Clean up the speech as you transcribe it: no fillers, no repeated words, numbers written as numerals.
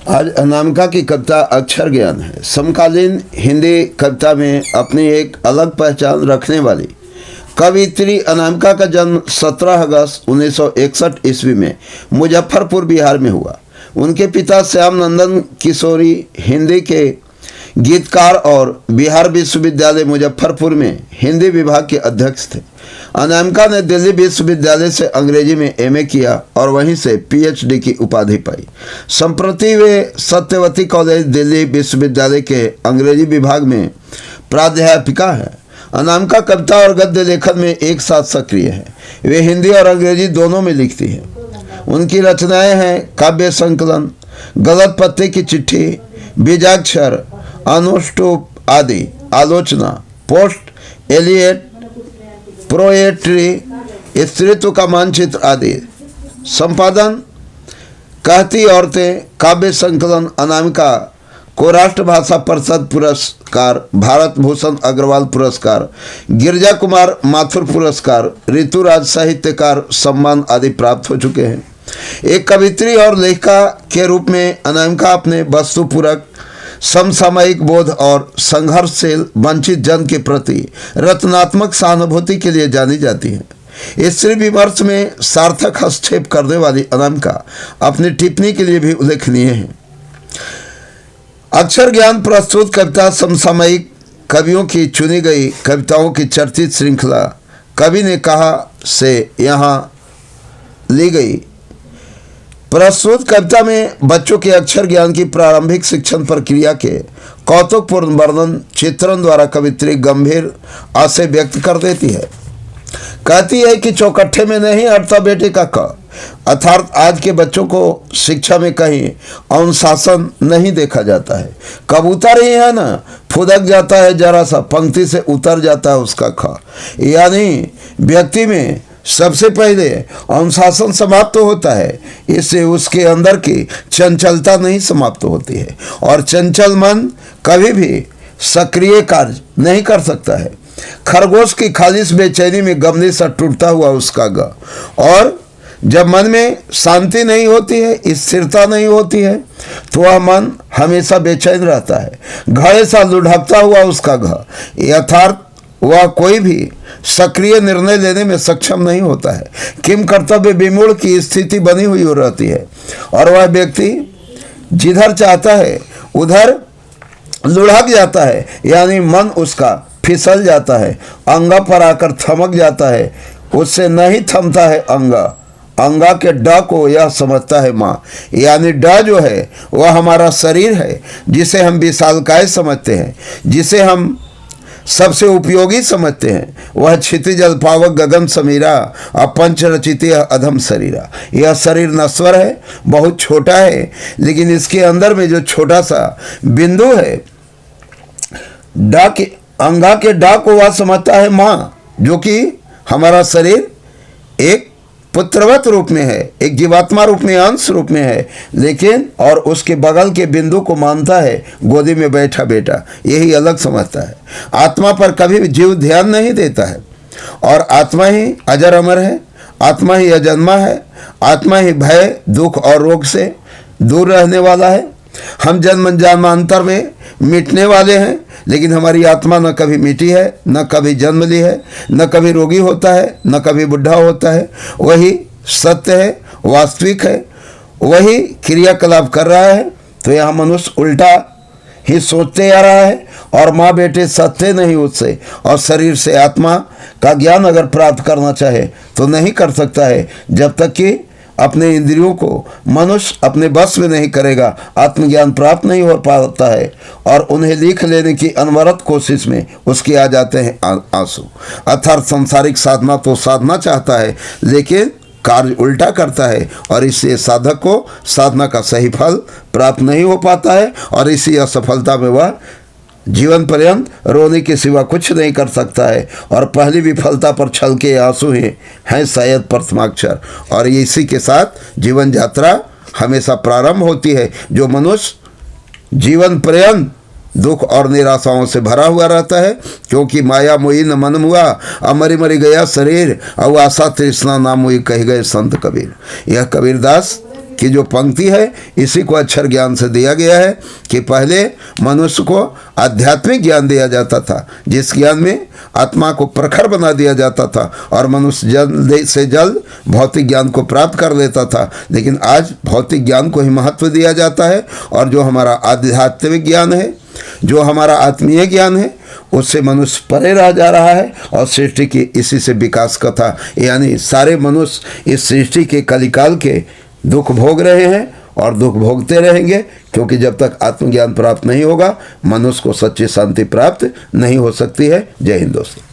आज अनामिका की कविता अक्षर ज्ञान है। समकालीन हिंदी कविता में अपनी एक अलग पहचान रखने वाली कवियत्री अनामिका का जन्म 17 अगस्त 1961 ईस्वी में मुजफ्फरपुर बिहार में हुआ। उनके पिता श्याम नंदन किशोरी हिंदी के गीतकार और बिहार विश्वविद्यालय मुजफ्फरपुर में हिंदी विभाग के अध्यक्ष थे। अनामिका ने दिल्ली विश्वविद्यालय से अंग्रेजी में एमए किया और वहीं से पीएचडी की उपाधि पाई। संप्रति वे सत्यवती कॉलेज दिल्ली विश्वविद्यालय के अंग्रेजी विभाग में प्राध्यापिका है। अनामिका कविता और गद्य लेखन में एक साथ सक्रिय है। वे हिंदी और अंग्रेजी दोनों में लिखती हैं। उनकी रचनाएं हैं काव्य संकलन, गलत पत्ते की चिट्ठी, बीजाक्षर, अनुष्टुप आदि, आलोचना, पोस्ट एलियट, पोएट्री, स्त्रीत्व का मानचित्र आदि। संपादन कहती औरतें, काव्य संकलन। अनामिका को राष्ट्रभाषा परिषद पुरस्कार, भारत भूषण अग्रवाल पुरस्कार, गिरजा कुमार माथुर पुरस्कार, ऋतुराज साहित्यकार सम्मान आदि प्राप्त हो चुके हैं। एक कवित्री और लेखिका के रूप में अनामिका अपने वस्तुपूरक, समसामयिक बोध और संघर्षशील वंचित जन के प्रति रचनात्मक सहानुभूति के लिए जानी जाती है। स्त्री विमर्श में सार्थक हस्तक्षेप करने वाली अनामिका अपनी टिप्पणी के लिए भी उल्लेखनीय है। अक्षर ज्ञान प्रस्तुत कविता समसामयिक कवियों की चुनी गई कविताओं की चर्चित श्रृंखला कवि ने कहा से यहाँ ली गई। प्रस्तुत कविता में बच्चों के अक्षर ज्ञान की प्रारंभिक शिक्षण प्रक्रिया के कौतुकपूर्ण वर्णन चित्रण द्वारा कवित्री गंभीर आशय व्यक्त कर देती है। कहती है कि चौकट्ठे में नहीं अटता बेटे का क, अर्थात आज के बच्चों को शिक्षा में कहीं अनुशासन नहीं देखा जाता है। कबूतर ही है ना, फुदक जाता है, जरा सा पंक्ति से उतर जाता है उसका ख। यानी व्यक्ति में सबसे पहले अनुशासन समाप्त होता है, इससे उसके अंदर की चंचलता नहीं समाप्त होती है और चंचल मन कभी भी सक्रिय कार्य नहीं कर सकता है। खरगोश की खालिश बेचैनी में गमले सा टूटता हुआ उसका ग, और जब मन में शांति नहीं होती है, स्थिरता नहीं होती है, तो वह मन हमेशा बेचैन रहता है। घड़े सा लुढ़कता हुआ उसका घ, यथार्थ वह कोई भी सक्रिय निर्णय लेने में सक्षम नहीं होता है। किम कर्तव्य विमूढ़ की स्थिति बनी हुई रहती है और वह व्यक्ति जिधर चाहता है उधर लुढ़क जाता है, यानी मन उसका फिसल जाता है, अंगा पर आकर थमक जाता है, उससे नहीं थमता है अंगा। अंगा के ड को यह समझता है माँ, यानी ड जो है वह हमारा शरीर है, जिसे हम विशालकाय समझते हैं, जिसे हम सबसे उपयोगी समझते हैं। वह क्षितिज पावक गगन समीरा, अपंच रचित अधम शरीरा। यह शरीर नश्वर है, बहुत छोटा है, लेकिन इसके अंदर में जो छोटा सा बिंदु है, डा के अंगा के डा को वह समझता है माँ, जो कि हमारा शरीर एक पुत्रवत रूप में है, एक जीवात्मा रूप में, अंश रूप में है, लेकिन और उसके बगल के बिंदु को मानता है गोदी में बैठा बेटा, यही अलग समझता है। आत्मा पर कभी भी जीव ध्यान नहीं देता है और आत्मा ही अजर अमर है, आत्मा ही अजन्मा है, आत्मा ही भय, दुख और रोग से दूर रहने वाला है। हम जन्म जन्मांतर में मिटने वाले हैं, लेकिन हमारी आत्मा न कभी मिटी है, न कभी जन्म ली है, न कभी रोगी होता है, न कभी बुढ़ा होता है। वही सत्य है, वास्तविक है, वही क्रियाकलाप कर रहा है। तो यह मनुष्य उल्टा ही सोचते आ रहा है और माँ बेटे सत्य नहीं उससे, और शरीर से आत्मा का ज्ञान अगर प्राप्त करना चाहे तो नहीं कर सकता है, जब तक कि अपने इंद्रियों को मनुष्य अपने बस में नहीं करेगा, आत्मज्ञान प्राप्त नहीं हो पाता है और उन्हें लिख लेने की अनवरत कोशिश में उसके आ जाते हैं आंसू। अर्थात सांसारिक साधना तो साधना चाहता है, लेकिन कार्य उल्टा करता है और इससे साधक को साधना का सही फल प्राप्त नहीं हो पाता है और इसी असफलता में वह जीवन पर्यंत रोने के सिवा कुछ नहीं कर सकता है। और पहली विफलता पर छल के आंसू ही हैं शायद प्रथमाक्षर, और इसी के साथ जीवन यात्रा हमेशा प्रारंभ होती है। जो मनुष्य जीवन पर्यंत दुख और निराशाओं से भरा हुआ रहता है, क्योंकि माया मोही न मन मुआ, अमरी मरी गया शरीर, और आशा तृष्णा नाम मोही कह गए संत कबीर। यह कबीरदास की जो पंक्ति है इसी को अक्षर ज्ञान से दिया गया है कि पहले मनुष्य को आध्यात्मिक ज्ञान दिया जाता था, जिस ज्ञान में आत्मा को प्रखर बना दिया जाता था और मनुष्य जल्द से जल्द भौतिक ज्ञान को प्राप्त कर लेता था। लेकिन आज भौतिक ज्ञान को ही महत्व दिया जाता है और जो हमारा आध्यात्मिक ज्ञान है, जो हमारा आत्मीय ज्ञान है, उससे मनुष्य परे रह जा रहा है। और सृष्टि की इसी से विकास कथा, यानी सारे मनुष्य इस सृष्टि के कलिकाल के दुख भोग रहे हैं और दुख भोगते रहेंगे, क्योंकि जब तक आत्मज्ञान प्राप्त नहीं होगा मनुष्य को सच्ची शांति प्राप्त नहीं हो सकती है। जय हिंद दोस्तों।